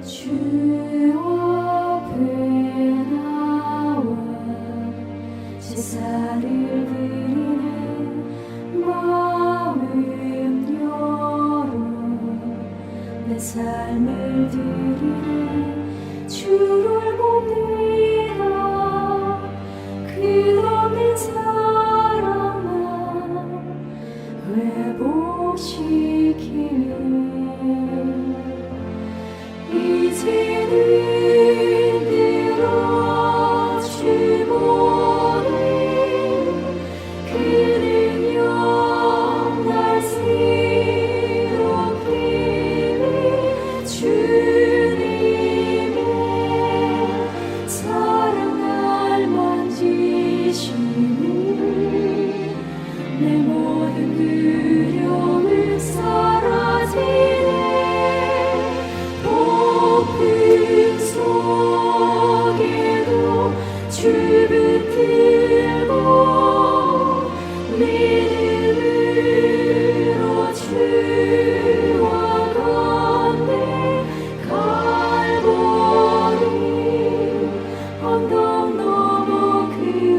주 앞에 나와 제사를 드리는 마음 열어 내 삶을 드리는 주를 봅니다. 끝없는 사랑만 회복시키는 이제는 들어주보니 그는 영날 새롭게 주님의 사랑 날 만지시니 내 모든 두려움 사라지네. 폭풍 속에도 주 붙들고 믿음으로 주와 걷네. 갈보리 언덕 넘어 그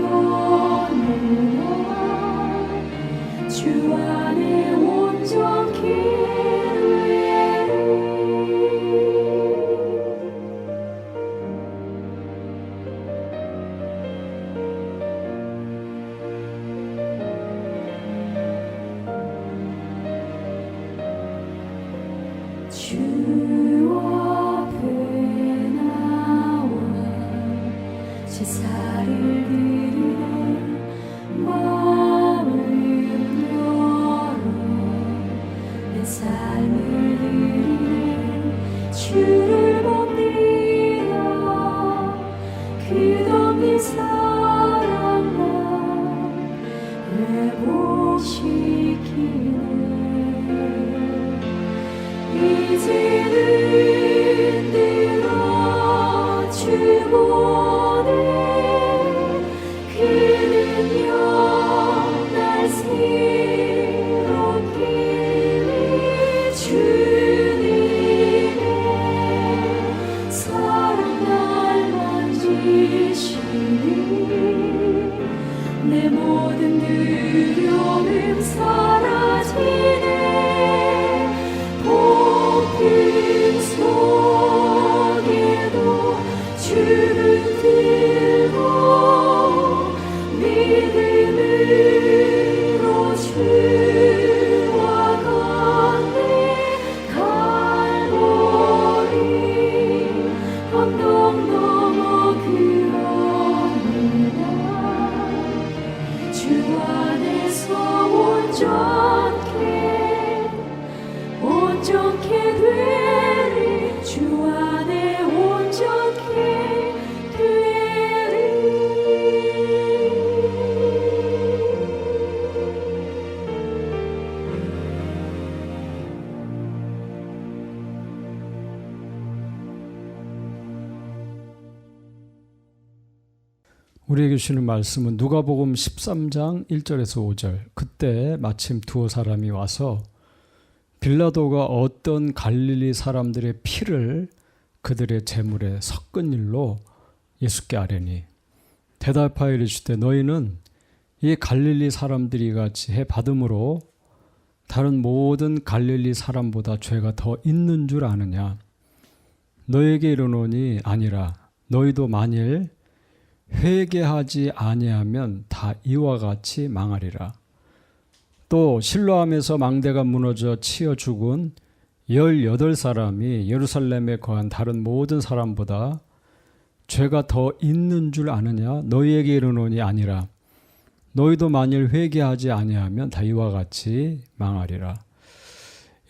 어느 날 주 안에 온전케 주 앞에 나와 제사를 드리는 마음을 열어 내 삶을 드리는 주를 봅니다. 끝없는 사랑만 회복시키는 이제는 들어주보네. 그는 영날 새롭게 주님의 사랑 날 만지시니 내 모든 두려움 사라지네. 폭풍 속에도 주를 들고 믿음으로 주와 걷네. 갈보리 언덕 넘어 그 어느 날 주 안에서 온전케 되리. 주 안에 온전케 되리. 우리에게 주시는 말씀은 누가복음 13장 1절에서 5절. 그때 마침 두 사람이 와서 빌라도가 어떤 갈릴리 사람들의 피를 그들의 제물에 섞은 일로 예수께 아뢰니 대답하여 이르시되 너희는 이 갈릴리 사람들이 같이 해 받음으로 다른 모든 갈릴리 사람보다 죄가 더 있는 줄 아느냐. 너희에게 이르노니 아니라 너희도 만일 회개하지 아니하면 다 이와 같이 망하리라. 또 실로암에서 망대가 무너져 치여 죽은 18사람이 예루살렘에 거한 다른 모든 사람보다 죄가 더 있는 줄 아느냐. 너희에게 이르노니 아니라 너희도 만일 회개하지 아니하면 다 이와 같이 망하리라.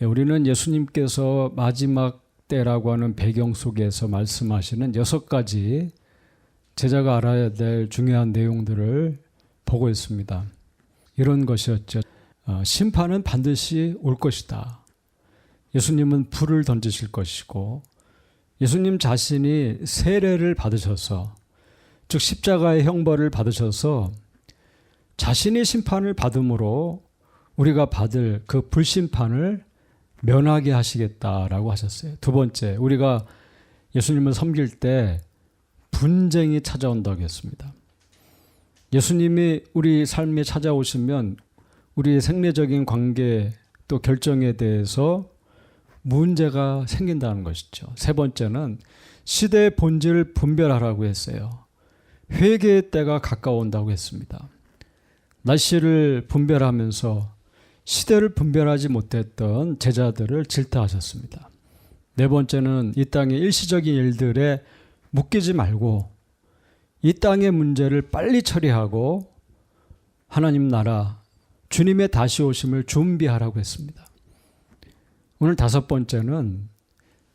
우리는 예수님께서 마지막 때라고 하는 배경 속에서 말씀하시는 6가지 제자가 알아야 될 중요한 내용들을 보고 있습니다. 이런 것이었죠. 심판은 반드시 올 것이다. 예수님은 불을 던지실 것이고 예수님 자신이 세례를 받으셔서 즉 십자가의 형벌을 받으셔서 자신이 심판을 받음으로 우리가 받을 그 불심판을 면하게 하시겠다라고 하셨어요. 두 번째, 우리가 예수님을 섬길 때 분쟁이 찾아온다고 했습니다. 예수님이 우리 삶에 찾아오시면 우리의 생리적인 관계 또 결정에 대해서 문제가 생긴다는 것이죠. 세 번째는 시대의 본질을 분별하라고 했어요. 회개의 때가 가까운다고 했습니다. 날씨를 분별하면서 시대를 분별하지 못했던 제자들을 질타하셨습니다. 네 번째는 이 땅의 일시적인 일들에 묶이지 말고 이 땅의 문제를 빨리 처리하고 하나님 나라, 주님의 다시 오심을 준비하라고 했습니다. 오늘 다섯 번째는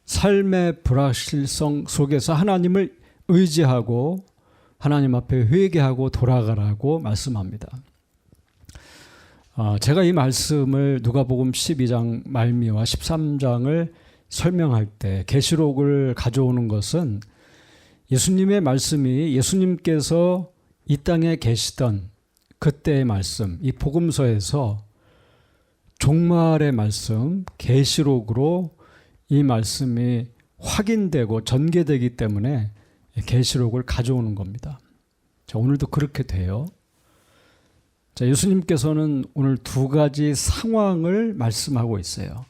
삶의 불확실성 속에서 하나님을 의지하고 하나님 앞에 회개하고 돌아가라고 말씀합니다. 제가 이 말씀을 누가복음 12장 말미와 13장을 설명할 때 계시록을 가져오는 것은 예수님의 말씀이 예수님께서 이 땅에 계시던 그때의 말씀, 이 복음서에서 종말의 말씀, 계시록으로 이 말씀이 확인되고 전개되기 때문에 계시록을 가져오는 겁니다. 자, 오늘도 그렇게 돼요. 자, 예수님께서는 오늘 두 가지 상황을 말씀하고 있어요.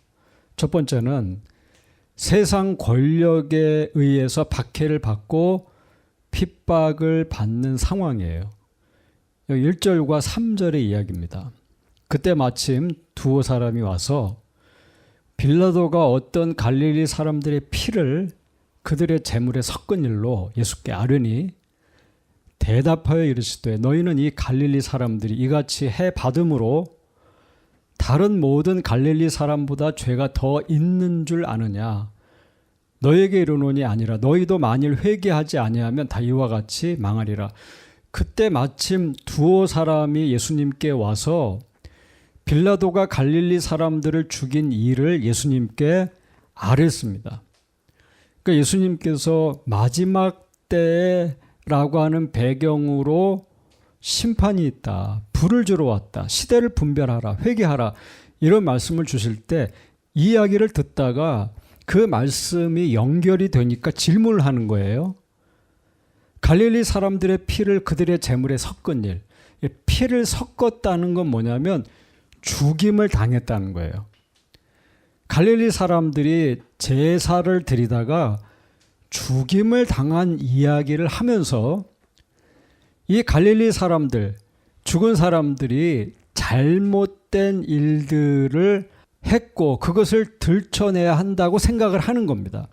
첫 번째는 세상 권력에 의해서 박해를 받고 핍박을 받는 상황이에요. 1절과 3절의 이야기입니다. 그때 마침 두어 사람이 와서 빌라도가 어떤 갈릴리 사람들의 피를 그들의 재물에 섞은 일로 예수께 아뢰니 대답하여 이르시되 너희는 이 갈릴리 사람들이 이같이 해 받음으로 다른 모든 갈릴리 사람보다 죄가 더 있는 줄 아느냐. 너희에게 이르노니 아니라 너희도 만일 회개하지 아니하면 다 이와 같이 망하리라. 그때 마침 두어 사람이 예수님께 와서 빌라도가 갈릴리 사람들을 죽인 일을 예수님께 아뢰습니다. 그러니까 예수님께서 마지막 때라고 하는 배경으로 심판이 있다. 불을 주러 왔다. 시대를 분별하라. 회개하라. 이런 말씀을 주실 때 이 이야기를 듣다가 그 말씀이 연결이 되니까 질문을 하는 거예요. 갈릴리 사람들의 피를 그들의 재물에 섞은 일. 피를 섞었다는 건 뭐냐면 죽임을 당했다는 거예요. 갈릴리 사람들이 제사를 드리다가 죽임을 당한 이야기를 하면서 이 갈릴리 사람들, 죽은 사람들이 잘못된 일들을 했고 그것을 들춰내야 한다고 생각을 하는 겁니다.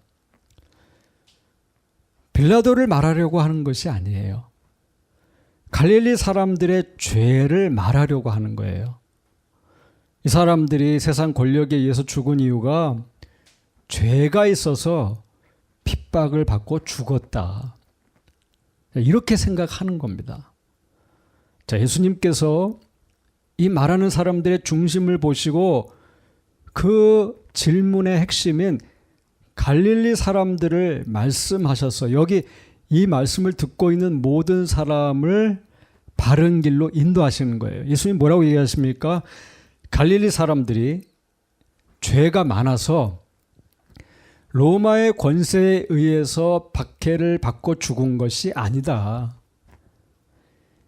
빌라도를 말하려고 하는 것이 아니에요. 갈릴리 사람들의 죄를 말하려고 하는 거예요. 이 사람들이 세상 권력에 의해서 죽은 이유가 죄가 있어서 핍박을 받고 죽었다. 이렇게 생각하는 겁니다. 자, 예수님께서 이 말하는 사람들의 중심을 보시고 그 질문의 핵심인 갈릴리 사람들을 말씀하셔서 여기 이 말씀을 듣고 있는 모든 사람을 바른 길로 인도하시는 거예요. 예수님 뭐라고 얘기하십니까? 갈릴리 사람들이 죄가 많아서 로마의 권세에 의해서 박해를 받고 죽은 것이 아니다.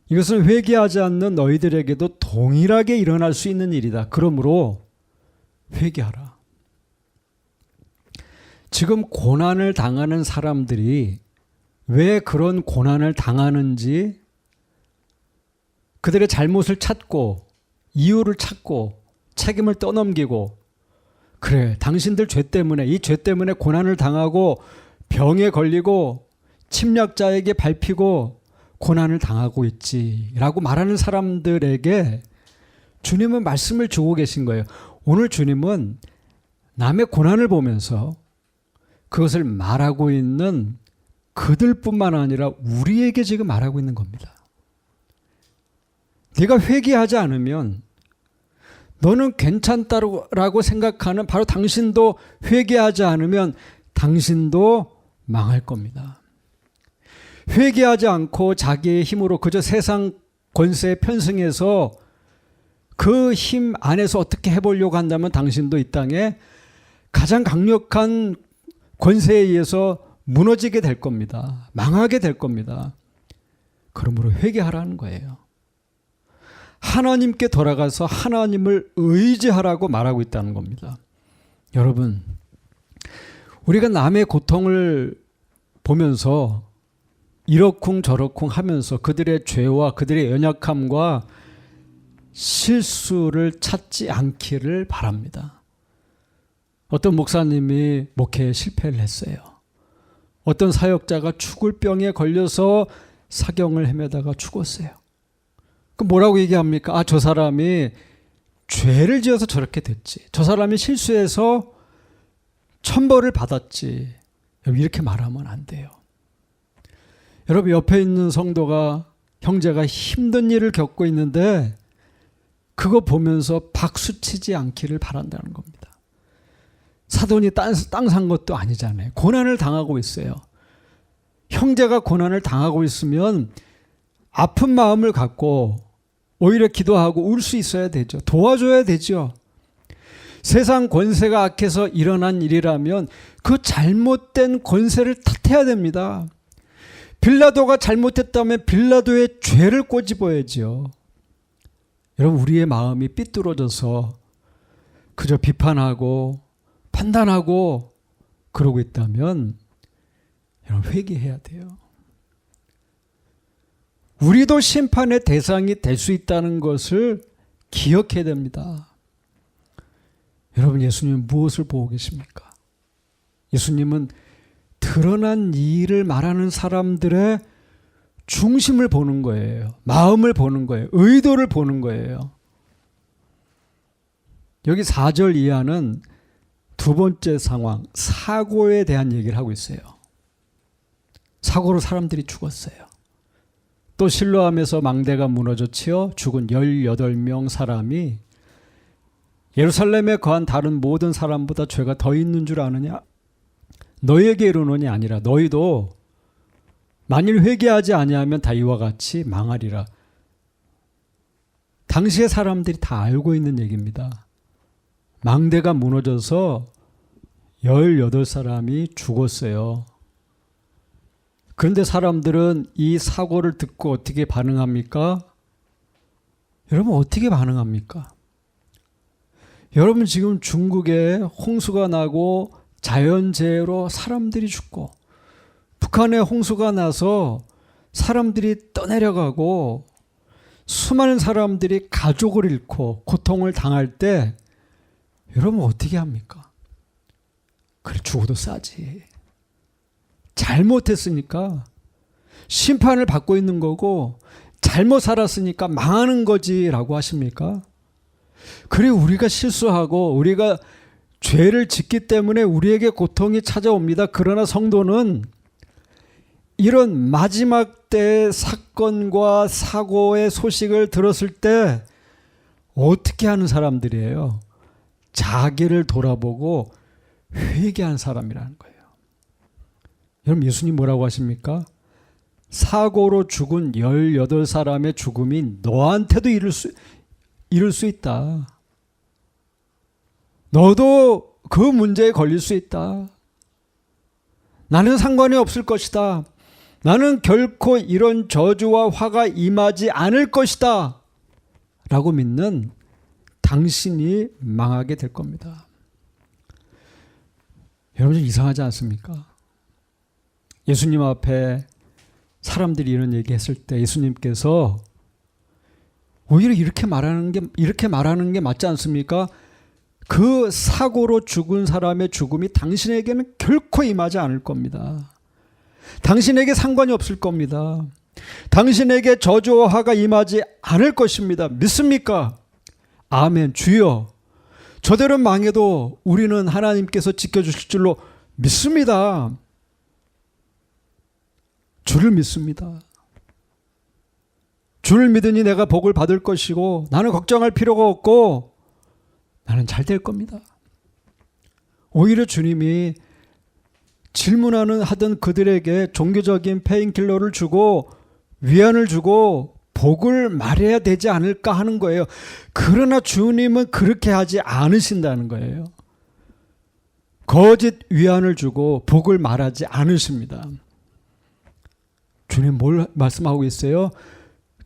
이것은 회개하지 않는 너희들에게도 동일하게 일어날 수 있는 일이다. 그러므로 회개하라. 지금 고난을 당하는 사람들이 왜 그런 고난을 당하는지 그들의 잘못을 찾고 이유를 찾고 책임을 떠넘기고 그래 당신들 죄 때문에 이 죄 때문에 고난을 당하고 병에 걸리고 침략자에게 밟히고 고난을 당하고 있지라고 말하는 사람들에게 주님은 말씀을 주고 계신 거예요. 오늘 주님은 남의 고난을 보면서 그것을 말하고 있는 그들뿐만 아니라 우리에게 지금 말하고 있는 겁니다. 네가 회개하지 않으면 너는 괜찮다라고 생각하는 바로 당신도 회개하지 않으면 당신도 망할 겁니다. 회개하지 않고 자기의 힘으로 그저 세상 권세에 편승해서 그 힘 안에서 어떻게 해보려고 한다면 당신도 이 땅에 가장 강력한 권세에 의해서 무너지게 될 겁니다. 망하게 될 겁니다. 그러므로 회개하라는 거예요. 하나님께 돌아가서 하나님을 의지하라고 말하고 있다는 겁니다. 여러분, 우리가 남의 고통을 보면서 이러쿵 저러쿵 하면서 그들의 죄와 그들의 연약함과 실수를 찾지 않기를 바랍니다. 어떤 목사님이 목회에 실패를 했어요. 어떤 사역자가 죽을 병에 걸려서 사경을 헤매다가 죽었어요. 그럼 뭐라고 얘기합니까? 아, 저 사람이 죄를 지어서 저렇게 됐지. 저 사람이 실수해서 천벌을 받았지. 이렇게 말하면 안 돼요. 여러분, 옆에 있는 성도가, 형제가 힘든 일을 겪고 있는데 그거 보면서 박수치지 않기를 바란다는 겁니다. 사돈이 땅 산 것도 아니잖아요. 고난을 당하고 있어요. 형제가 고난을 당하고 있으면 아픈 마음을 갖고 오히려 기도하고 울 수 있어야 되죠. 도와줘야 되죠. 세상 권세가 악해서 일어난 일이라면 그 잘못된 권세를 탓해야 됩니다. 빌라도가 잘못했다면 빌라도의 죄를 꼬집어야죠. 여러분, 우리의 마음이 삐뚤어져서 그저 비판하고 판단하고 그러고 있다면 여러분, 회개해야 돼요. 우리도 심판의 대상이 될 수 있다는 것을 기억해야 됩니다. 여러분, 예수님은 무엇을 보고 계십니까? 예수님은 드러난 일을 말하는 사람들의 중심을 보는 거예요. 마음을 보는 거예요. 의도를 보는 거예요. 여기 4절 이하는 두 번째 상황, 사고에 대한 얘기를 하고 있어요. 사고로 사람들이 죽었어요. 또 실로암에서 망대가 무너져 치어 죽은 18명 사람이 예루살렘에 거한 다른 모든 사람보다 죄가 더 있는 줄 아느냐? 너희에게 이르노니 아니라 너희도 만일 회개하지 아니하면 다 이와 같이 망하리라. 당시의 사람들이 다 알고 있는 얘기입니다. 망대가 무너져서 18사람이 죽었어요. 그런데 사람들은 이 사고를 듣고 어떻게 반응합니까? 여러분, 어떻게 반응합니까? 여러분, 지금 중국에 홍수가 나고 자연재해로 사람들이 죽고 북한에 홍수가 나서 사람들이 떠내려가고 수많은 사람들이 가족을 잃고 고통을 당할 때 여러분 어떻게 합니까? 그래, 죽어도 싸지. 잘못했으니까 심판을 받고 있는 거고 잘못 살았으니까 망하는 거지라고 하십니까? 그래, 우리가 실수하고 우리가 죄를 짓기 때문에 우리에게 고통이 찾아옵니다. 그러나 성도는 이런 마지막 때의 사건과 사고의 소식을 들었을 때 어떻게 하는 사람들이에요? 자기를 돌아보고 회개한 사람이라는 거예요. 여러분, 예수님 뭐라고 하십니까? 사고로 죽은 18사람의 죽음이 너한테도 이룰 수 있다. 너도 그 문제에 걸릴 수 있다. 나는 상관이 없을 것이다. 나는 결코 이런 저주와 화가 임하지 않을 것이다. 라고 믿는 당신이 망하게 될 겁니다. 여러분, 좀 이상하지 않습니까? 예수님 앞에 사람들이 이런 얘기했을 때 예수님께서 오히려 이렇게 말하는 게 맞지 않습니까? 그 사고로 죽은 사람의 죽음이 당신에게는 결코 임하지 않을 겁니다. 당신에게 상관이 없을 겁니다. 당신에게 저주와 화가 임하지 않을 것입니다. 믿습니까? 아멘. 주여, 저들은 망해도 우리는 하나님께서 지켜주실 줄로 믿습니다. 주를 믿습니다. 주를 믿으니 내가 복을 받을 것이고 나는 걱정할 필요가 없고 나는 잘 될 겁니다. 오히려 주님이 하던 그들에게 종교적인 페인킬러를 주고 위안을 주고 복을 말해야 되지 않을까 하는 거예요. 그러나 주님은 그렇게 하지 않으신다는 거예요. 거짓 위안을 주고 복을 말하지 않으십니다. 주님 뭘 말씀하고 있어요?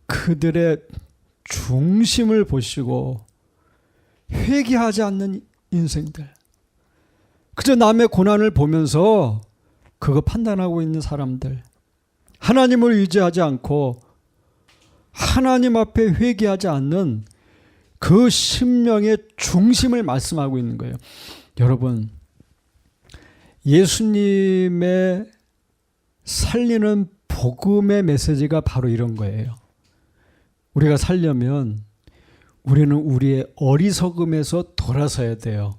그들의 중심을 보시고 회개하지 않는 인생들, 그저 남의 고난을 보면서 그거 판단하고 있는 사람들, 하나님을 의지하지 않고 하나님 앞에 회개하지 않는 그 심령의 중심을 말씀하고 있는 거예요. 여러분, 예수님의 살리는 복음의 메시지가 바로 이런 거예요. 우리가 살려면 우리는 우리의 어리석음에서 돌아서야 돼요.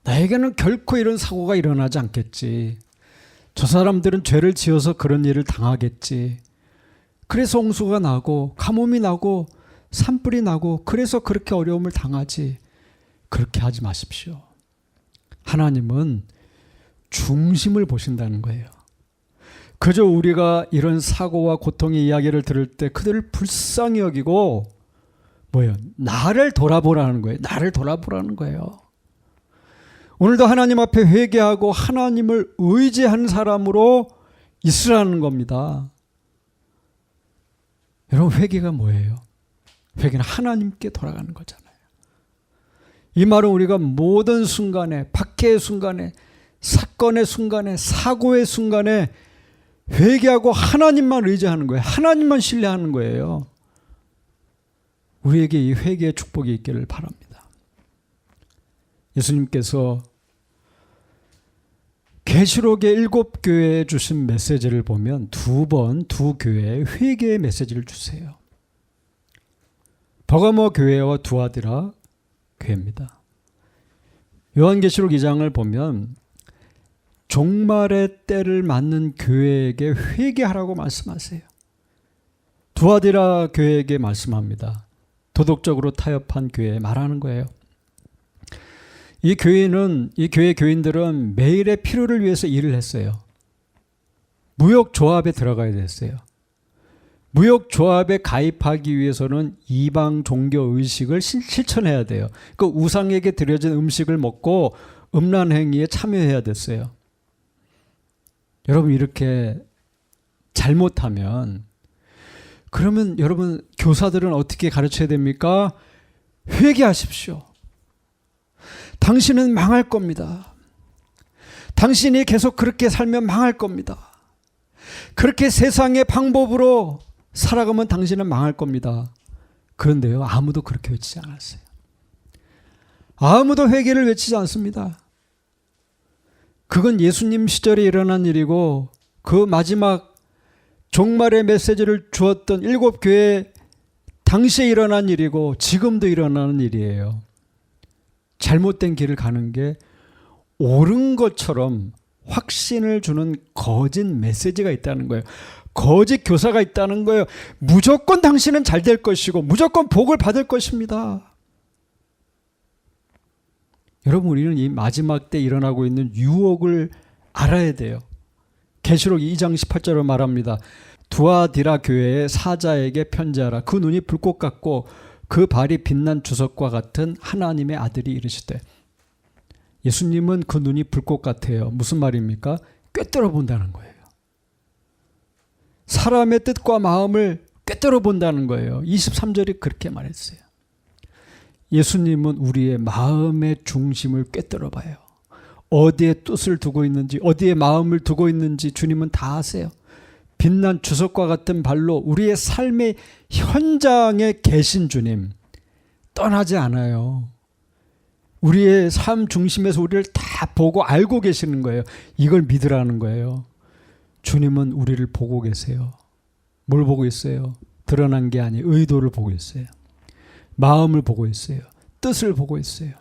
나에게는 결코 이런 사고가 일어나지 않겠지. 저 사람들은 죄를 지어서 그런 일을 당하겠지. 그래서 홍수가 나고 가뭄이 나고 산불이 나고 그래서 그렇게 어려움을 당하지. 그렇게 하지 마십시오. 하나님은 중심을 보신다는 거예요. 그저 우리가 이런 사고와 고통의 이야기를 들을 때 그들을 불쌍히 여기고 뭐예요? 나를 돌아보라는 거예요. 나를 돌아보라는 거예요. 오늘도 하나님 앞에 회개하고 하나님을 의지하는 사람으로 있으라는 겁니다. 여러분, 회개가 뭐예요? 회개는 하나님께 돌아가는 거잖아요. 이 말은 우리가 모든 순간에, 박해의 순간에, 사건의 순간에, 사고의 순간에 회개하고 하나님만 의지하는 거예요. 하나님만 신뢰하는 거예요. 우리에게 이 회개의 축복이 있기를 바랍니다. 예수님께서 계시록의 7교회에 주신 메시지를 보면 두 교회에 회개의 메시지를 주세요. 버가모 교회와 두아디라 교회입니다. 요한계시록 2장을 보면 종말의 때를 맞는 교회에게 회개하라고 말씀하세요. 두아디라 교회에게 말씀합니다. 도덕적으로 타협한 교회에 말하는 거예요. 이 교회 교인들은 매일의 필요를 위해서 일을 했어요. 무역조합에 들어가야 됐어요. 무역조합에 가입하기 위해서는 이방 종교 의식을 실천해야 돼요. 그 우상에게 드려진 음식을 먹고 음란행위에 참여해야 됐어요. 여러분, 이렇게 잘못하면 그러면 여러분, 교사들은 어떻게 가르쳐야 됩니까? 회개하십시오. 당신은 망할 겁니다. 당신이 계속 그렇게 살면 망할 겁니다. 그렇게 세상의 방법으로 살아가면 당신은 망할 겁니다. 그런데요, 아무도 그렇게 외치지 않았어요. 아무도 회개를 외치지 않습니다. 그건 예수님 시절에 일어난 일이고 그 마지막 종말의 메시지를 주었던 7교회 당시에 일어난 일이고 지금도 일어나는 일이에요. 잘못된 길을 가는 게 옳은 것처럼 확신을 주는 거짓 메시지가 있다는 거예요. 거짓 교사가 있다는 거예요. 무조건 당신은 잘 될 것이고 무조건 복을 받을 것입니다. 여러분, 우리는 이 마지막 때 일어나고 있는 유혹을 알아야 돼요. 계시록 2장 18절로 말합니다. 두아디라 교회의 사자에게 편지하라. 그 눈이 불꽃 같고 그 발이 빛난 주석과 같은 하나님의 아들이 이르시되. 예수님은 그 눈이 불꽃 같아요. 무슨 말입니까? 꿰뚫어 본다는 거예요. 사람의 뜻과 마음을 꿰뚫어 본다는 거예요. 23절이 그렇게 말했어요. 예수님은 우리의 마음의 중심을 꿰뚫어 봐요. 어디에 뜻을 두고 있는지, 어디에 마음을 두고 있는지 주님은 다 아세요. 빛난 주석과 같은 발로 우리의 삶의 현장에 계신 주님, 떠나지 않아요. 우리의 삶 중심에서 우리를 다 보고 알고 계시는 거예요. 이걸 믿으라는 거예요. 주님은 우리를 보고 계세요. 뭘 보고 있어요? 드러난 게 아니에요. 의도를 보고 있어요. 마음을 보고 있어요. 뜻을 보고 있어요.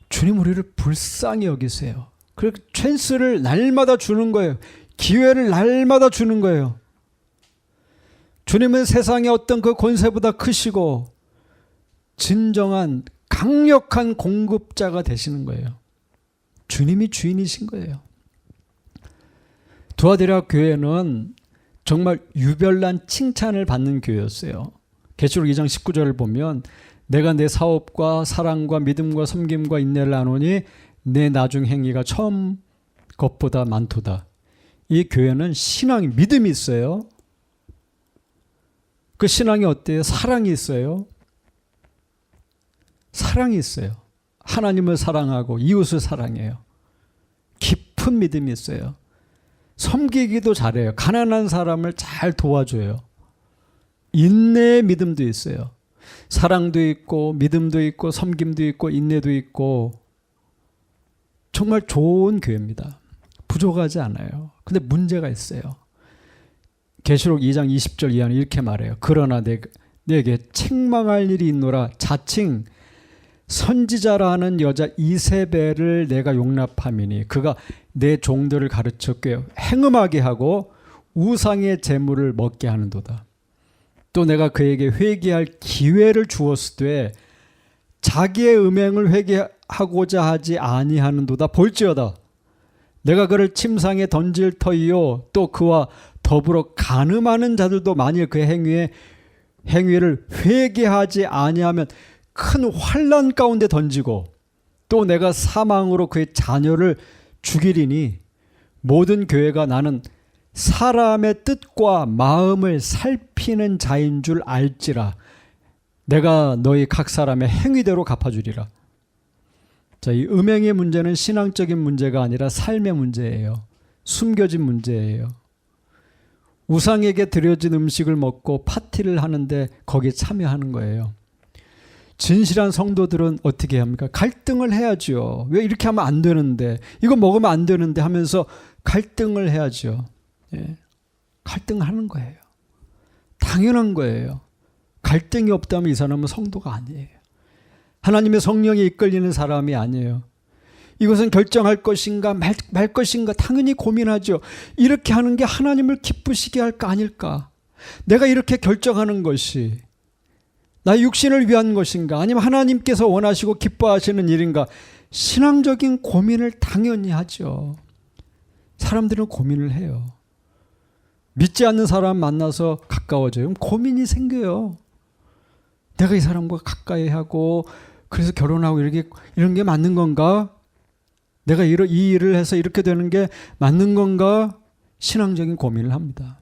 주님 우리를 불쌍히 여기세요. 그리고 찬스를 날마다 주는 거예요. 기회를 날마다 주는 거예요. 주님은 세상의 어떤 그 권세보다 크시고 진정한 강력한 공급자가 되시는 거예요. 주님이 주인이신 거예요. 두아디라 교회는 정말 유별난 칭찬을 받는 교회였어요. 계시록 2장 19절을 보면 내가 내 사업과 사랑과 믿음과 섬김과 인내를 나누니 내 나중 행위가 처음 것보다 많도다. 이 교회는 신앙이, 믿음이 있어요. 그 신앙이 어때요? 사랑이 있어요. 사랑이 있어요. 하나님을 사랑하고 이웃을 사랑해요. 깊은 믿음이 있어요. 섬기기도 잘해요. 가난한 사람을 잘 도와줘요. 인내의 믿음도 있어요. 사랑도 있고 믿음도 있고 섬김도 있고 인내도 있고 정말 좋은 교회입니다. 부족하지 않아요. 근데 문제가 있어요. 계시록 2장 20절 이하는 이렇게 말해요. 그러나 내게 책망할 일이 있노라. 자칭 선지자라 하는 여자 이세벨을 내가 용납함이니 그가 내 종들을 가르쳐 꽤 행음하게 하고 우상의 재물을 먹게 하는도다. 또 내가 그에게 회개할 기회를 주었으되 자기의 음행을 회개하고자 하지 아니하는도다. 볼지어다 내가 그를 침상에 던질 터이요 또 그와 더불어 간음하는 자들도 만일 그 행위를 회개하지 아니하면 큰 환난 가운데 던지고 또 내가 사망으로 그의 자녀를 죽이리니 모든 교회가 나는 사람의 뜻과 마음을 살피는 자인 줄 알지라. 내가 너희 각 사람의 행위대로 갚아주리라. 자, 이 음행의 문제는 신앙적인 문제가 아니라 삶의 문제예요. 숨겨진 문제예요. 우상에게 드려진 음식을 먹고 파티를 하는데 거기에 참여하는 거예요. 진실한 성도들은 어떻게 합니까? 갈등을 해야죠. 왜 이렇게 하면 안 되는데, 이거 먹으면 안 되는데 하면서 갈등을 해야죠. 예. 갈등하는 거예요. 당연한 거예요. 갈등이 없다면 이 사람은 성도가 아니에요. 하나님의 성령에 이끌리는 사람이 아니에요. 이것은 결정할 것인가 말 것인가 당연히 고민하죠. 이렇게 하는 게 하나님을 기쁘시게 할까 아닐까? 내가 이렇게 결정하는 것이 나의 육신을 위한 것인가? 아니면 하나님께서 원하시고 기뻐하시는 일인가? 신앙적인 고민을 당연히 하죠. 사람들은 고민을 해요. 믿지 않는 사람 만나서 가까워져요. 그럼 고민이 생겨요. 내가 이 사람과 가까이 하고 그래서 결혼하고 이런 게 맞는 건가? 내가 이 일을 해서 이렇게 되는 게 맞는 건가? 신앙적인 고민을 합니다.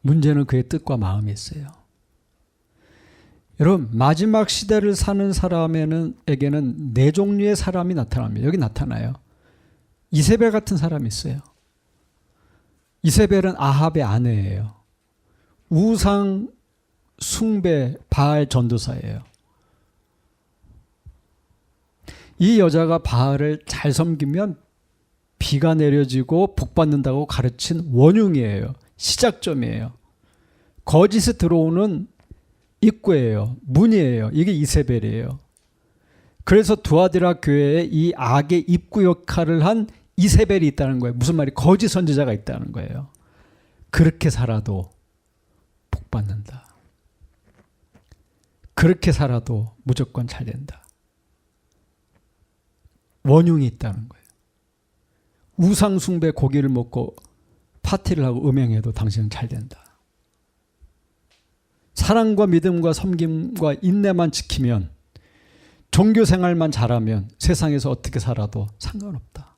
문제는 그의 뜻과 마음이 있어요. 여러분, 마지막 시대를 사는 사람에게는 네 종류의 사람이 나타납니다. 여기 나타나요. 이세벨 같은 사람이 있어요. 이세벨은 아합의 아내예요. 우상 숭배 바알 전도사예요. 이 여자가 바알을 잘 섬기면 비가 내려지고 복받는다고 가르친 원흉이에요. 시작점이에요. 거짓에 들어오는 입구예요. 문이에요. 이게 이세벨이에요. 그래서 두아디라 교회에 이 악의 입구 역할을 한 이세벨이 있다는 거예요. 무슨 말이? 거짓 선지자가 있다는 거예요. 그렇게 살아도 복받는다. 그렇게 살아도 무조건 잘 된다. 원흉이 있다는 거예요. 우상 숭배 고기를 먹고 파티를 하고 음행해도 당신은 잘 된다. 사랑과 믿음과 섬김과 인내만 지키면, 종교 생활만 잘하면 세상에서 어떻게 살아도 상관없다.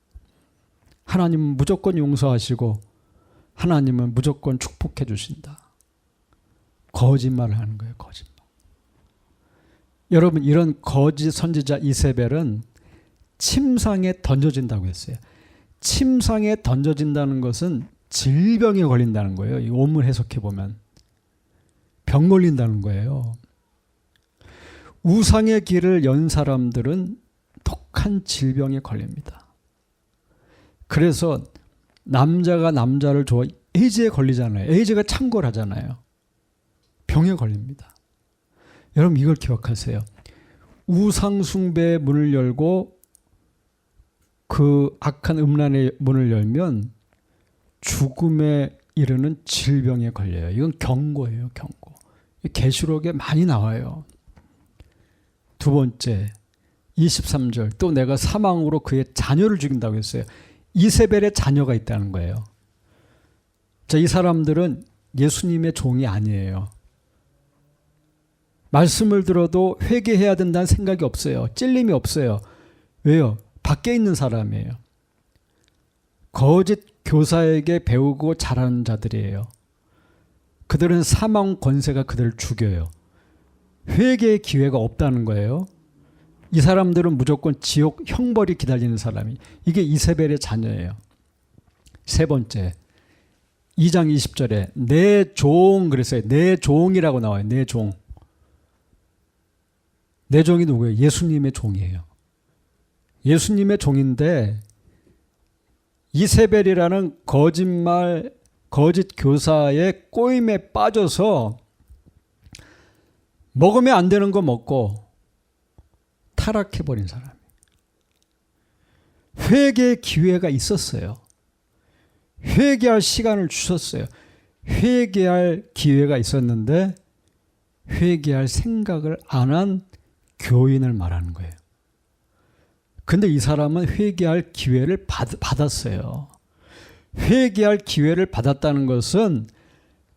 하나님은 무조건 용서하시고 하나님은 무조건 축복해 주신다. 거짓말을 하는 거예요. 거짓말. 여러분, 이런 거짓 선지자 이세벨은 침상에 던져진다고 했어요. 침상에 던져진다는 것은 질병에 걸린다는 거예요. 이 원문 해석해 보면 병 걸린다는 거예요. 우상의 길을 연 사람들은 독한 질병에 걸립니다. 그래서 남자가 남자를 좋아 에이즈에 걸리잖아요. 에이즈가 창궐하잖아요. 병에 걸립니다. 여러분, 이걸 기억하세요. 우상 숭배의 문을 열고 그 악한 음란의 문을 열면 죽음에 이르는 질병에 걸려요. 이건 경고예요. 경고. 계시록에 많이 나와요. 두 번째 23절, 또 내가 사망으로 그의 자녀를 죽인다고 했어요. 이세벨의 자녀가 있다는 거예요. 자, 이 사람들은 예수님의 종이 아니에요. 말씀을 들어도 회개해야 된다는 생각이 없어요. 찔림이 없어요. 왜요? 밖에 있는 사람이에요. 거짓 교사에게 배우고 자라는 자들이에요. 그들은 사망 권세가 그들을 죽여요. 회개의 기회가 없다는 거예요. 이 사람들은 무조건 지옥 형벌이 기다리는 사람이. 이게 이세벨의 자녀예요. 세 번째, 2장 20절에 내 종 그랬어요. 내 종이라고 나와요. 내 종. 내 종이 누구예요? 예수님의 종이에요. 예수님의 종인데 이세벨이라는 거짓 교사의 꼬임에 빠져서 먹으면 안 되는 거 먹고 타락해버린 사람이에요. 회개의 기회가 있었어요. 회개할 시간을 주셨어요. 회개할 기회가 있었는데 회개할 생각을 안 한 교인을 말하는 거예요. 근데 이 사람은 회개할 기회를 받았어요. 회개할 기회를 받았다는 것은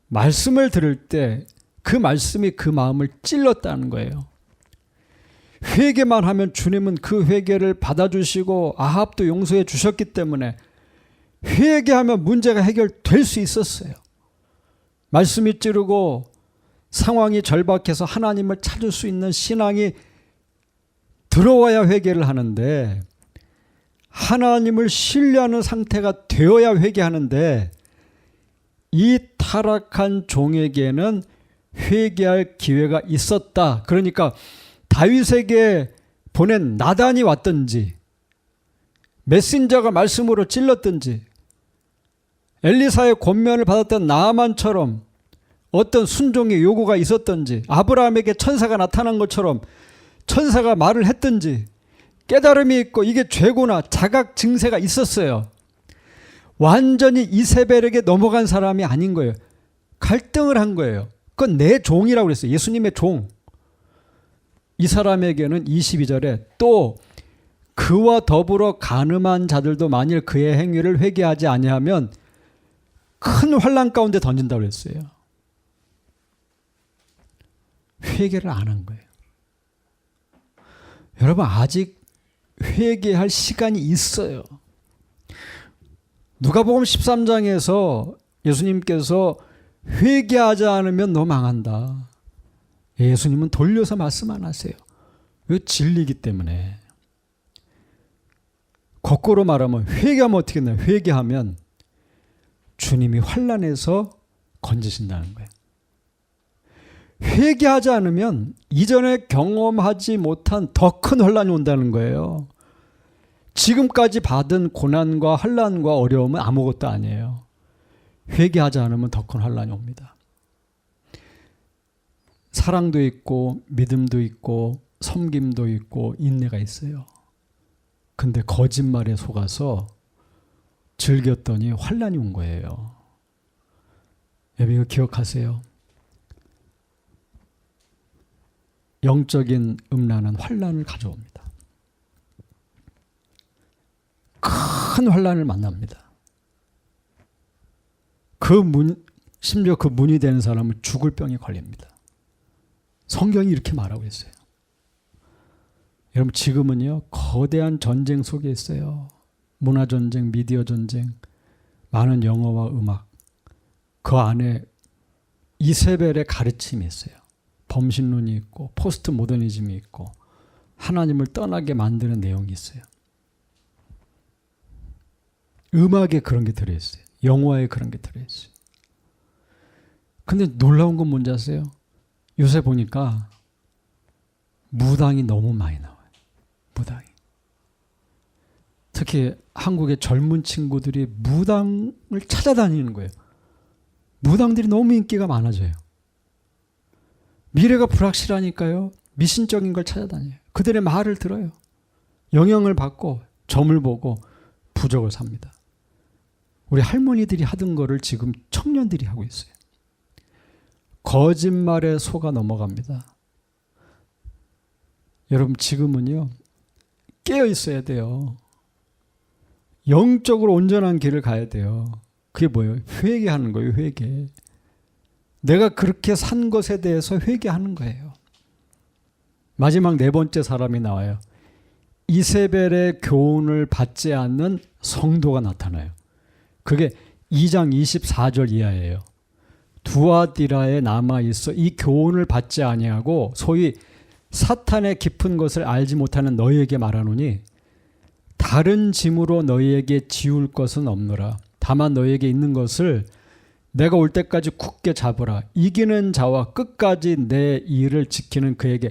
말씀을 들을 때 그 말씀이 그 마음을 찔렀다는 거예요. 회개만 하면 주님은 그 회개를 받아주시고 아합도 용서해 주셨기 때문에 회개하면 문제가 해결될 수 있었어요. 말씀이 찌르고 상황이 절박해서 하나님을 찾을 수 있는 신앙이 들어와야 회개를 하는데 하나님을 신뢰하는 상태가 되어야 회개하는데 이 타락한 종에게는 회개할 기회가 있었다. 그러니까 다윗에게 보낸 나단이 왔든지 메신저가 말씀으로 찔렀든지 엘리사의 권면을 받았던 나아만처럼 어떤 순종의 요구가 있었든지 아브라함에게 천사가 나타난 것처럼 천사가 말을 했든지 깨달음이 있고 이게 죄구나 자각 증세가 있었어요. 완전히 이세벨에게 넘어간 사람이 아닌 거예요. 갈등을 한 거예요. 그건 내 종이라고 그랬어요. 예수님의 종. 이 사람에게는 22절에 또 그와 더불어 간음한 자들도 만일 그의 행위를 회개하지 아니하면 큰 환난 가운데 던진다고 그랬어요. 회개를 안 한 거예요. 여러분 아직 회개할 시간이 있어요. 누가복음 13장에서 예수님께서 회개하지 않으면 너 망한다. 예수님은 돌려서 말씀 안 하세요. 왜? 진리이기 때문에. 거꾸로 말하면 회개하면 어떻게 되나요? 회개하면 주님이 환난에서 건지신다는 거예요. 회개하지 않으면 이전에 경험하지 못한 더 큰 환난이 온다는 거예요. 지금까지 받은 고난과 환난과 어려움은 아무것도 아니에요. 회개하지 않으면 더 큰 환난이 옵니다. 사랑도 있고 믿음도 있고 섬김도 있고 인내가 있어요. 근데 거짓말에 속아서 즐겼더니 환난이 온 거예요. 여러분 이거 기억하세요. 영적인 음란은 환난을 가져옵니다. 큰 환난을 만납니다. 심지어 그 문이 되는 사람은 죽을 병에 걸립니다. 성경이 이렇게 말하고 있어요. 여러분 지금은요 거대한 전쟁 속에 있어요. 문화전쟁, 미디어 전쟁, 많은 영어와 음악. 그 안에 이세벨의 가르침이 있어요. 범신론이 있고 포스트 모더니즘이 있고 하나님을 떠나게 만드는 내용이 있어요. 음악에 그런 게 들어있어요. 영화에 그런 게 들어있어요. 근데 놀라운 건 뭔지 아세요? 요새 보니까 무당이 너무 많이 나와요. 무당이. 특히 한국의 젊은 친구들이 무당을 찾아다니는 거예요. 무당들이 너무 인기가 많아져요. 미래가 불확실하니까요. 미신적인 걸 찾아다녀요. 그들의 말을 들어요. 영향을 받고 점을 보고 부적을 삽니다. 우리 할머니들이 하던 거를 지금 청년들이 하고 있어요. 거짓말에 속아 넘어갑니다. 여러분 지금은요. 깨어 있어야 돼요. 영적으로 온전한 길을 가야 돼요. 그게 뭐예요? 회개하는 거예요. 회개. 내가 그렇게 산 것에 대해서 회개하는 거예요. 마지막 네 번째 사람이 나와요. 이세벨의 교훈을 받지 않는 성도가 나타나요. 그게 2장 24절 이하예요. 두아디라에 남아있어 이 교훈을 받지 아니하고 소위 사탄의 깊은 것을 알지 못하는 너희에게 말하노니 다른 짐으로 너희에게 지울 것은 없노라. 다만 너희에게 있는 것을 내가 올 때까지 굳게 잡으라. 이기는 자와 끝까지 내 일을 지키는 그에게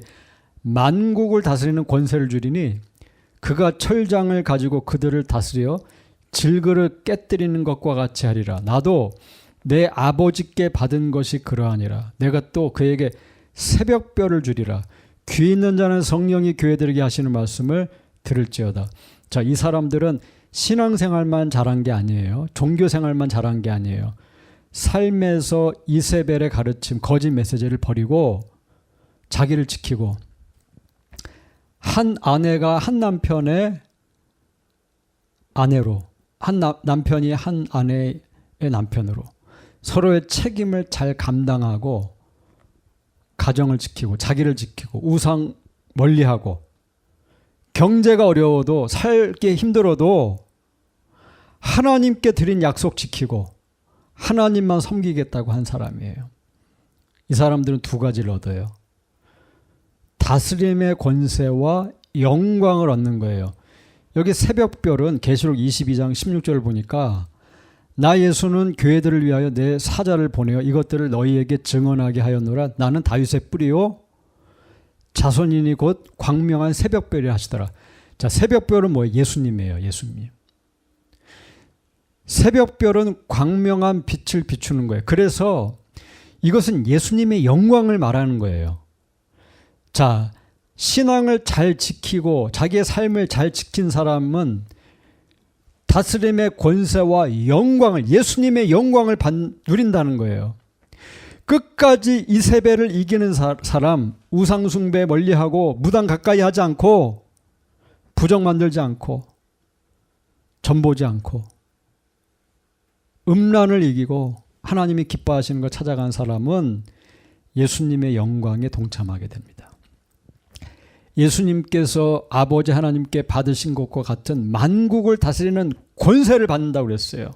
만국을 다스리는 권세를 주리니 그가 철장을 가지고 그들을 다스려 질그릇 깨뜨리는 것과 같이 하리라. 나도 내 아버지께 받은 것이 그러하니라. 내가 또 그에게 새벽별을 주리라. 귀 있는 자는 성령이 교회들에게 하시는 말씀을 들을지어다. 자, 이 사람들은 신앙생활만 잘한 게 아니에요. 종교생활만 잘한 게 아니에요. 삶에서 이세벨의 가르침, 거짓 메시지를 버리고 자기를 지키고 한 아내가 한 남편의 아내로, 남편이 한 아내의 남편으로 서로의 책임을 잘 감당하고 가정을 지키고 자기를 지키고 우상 멀리하고 경제가 어려워도 살기 힘들어도 하나님께 드린 약속 지키고 하나님만 섬기겠다고 한 사람이에요. 이 사람들은 두 가지를 얻어요. 다스림의 권세와 영광을 얻는 거예요. 여기 새벽별은 계시록 22장 16절을 보니까 나 예수는 교회들을 위하여 내 사자를 보내어 이것들을 너희에게 증언하게 하였노라. 나는 다윗의 뿌리요 자손이니 곧 광명한 새벽별이라 하시더라. 자, 새벽별은 뭐예요? 예수님이에요. 예수님. 새벽별은 광명한 빛을 비추는 거예요. 그래서 이것은 예수님의 영광을 말하는 거예요. 자, 신앙을 잘 지키고 자기의 삶을 잘 지킨 사람은 다스림의 권세와 영광을, 예수님의 영광을 누린다는 거예요. 끝까지 이세벨을 이기는 사람, 우상숭배 멀리하고 무당 가까이 하지 않고 부정 만들지 않고 전보지 않고 음란을 이기고 하나님이 기뻐하시는 걸 찾아간 사람은 예수님의 영광에 동참하게 됩니다. 예수님께서 아버지 하나님께 받으신 것과 같은 만국을 다스리는 권세를 받는다고 그랬어요.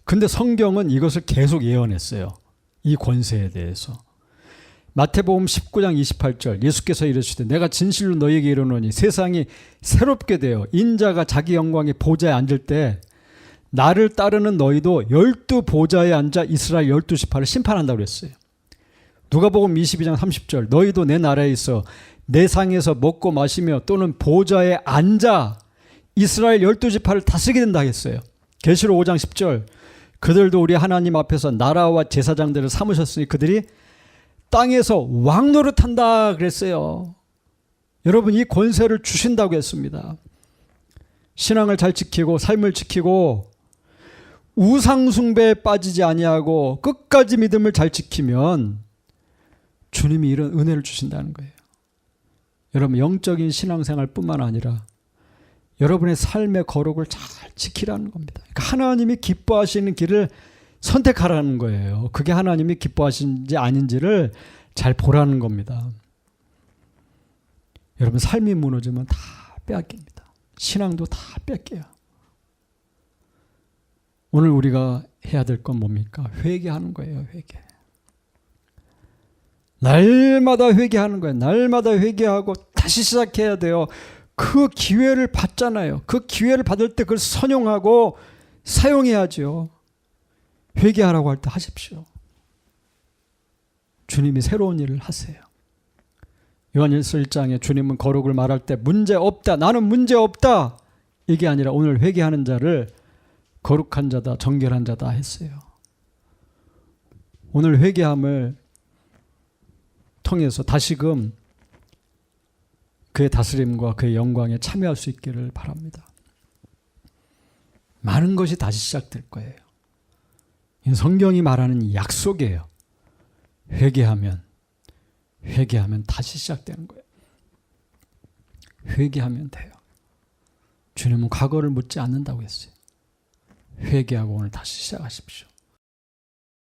근데 성경은 이것을 계속 예언했어요. 이 권세에 대해서. 마태복음 19장 28절 예수께서 이르시되 내가 진실로 너희에게 이르노니 세상이 새롭게 되어 인자가 자기 영광의 보좌에 앉을 때 나를 따르는 너희도 12보좌에 앉아 이스라엘 12지파를 심판한다고 그랬어요. 누가복음 22장 30절 너희도 내 나라에 있어 내 상에서 먹고 마시며 또는 보좌에 앉아 이스라엘 12지파를 다스리게 된다 했어요. 계시록 5장 10절 그들도 우리 하나님 앞에서 나라와 제사장들을 삼으셨으니 그들이 땅에서 왕노릇한다 그랬어요. 여러분 이 권세를 주신다고 했습니다. 신앙을 잘 지키고 삶을 지키고 우상숭배에 빠지지 아니하고 끝까지 믿음을 잘 지키면 주님이 이런 은혜를 주신다는 거예요. 여러분 영적인 신앙생활뿐만 아니라 여러분의 삶의 거룩을 잘 지키라는 겁니다. 그러니까 하나님이 기뻐하시는 길을 선택하라는 거예요. 그게 하나님이 기뻐하시는지 아닌지를 잘 보라는 겁니다. 여러분 삶이 무너지면 다 빼앗깁니다. 신앙도 다 뺏겨요. 오늘 우리가 해야 될 건 뭡니까? 회개하는 거예요. 회개. 날마다 회개하는 거예요. 날마다 회개하고 다시 시작해야 돼요. 그 기회를 받잖아요. 그 기회를 받을 때 그걸 선용하고 사용해야죠. 회개하라고 할 때 하십시오. 주님이 새로운 일을 하세요. 요한일서 1장에 주님은 거룩을 말할 때 문제 없다. 나는 문제 없다. 이게 아니라 오늘 회개하는 자를 거룩한 자다. 정결한 자다 했어요. 오늘 회개함을 통해서 다시금 그의 다스림과 그의 영광에 참여할 수 있기를 바랍니다. 많은 것이 다시 시작될 거예요. 성경이 말하는 약속이에요. 회개하면 다시 시작되는 거예요. 회개하면 돼요. 주님은 과거를 묻지 않는다고 했어요. 회개하고 오늘 다시 시작하십시오.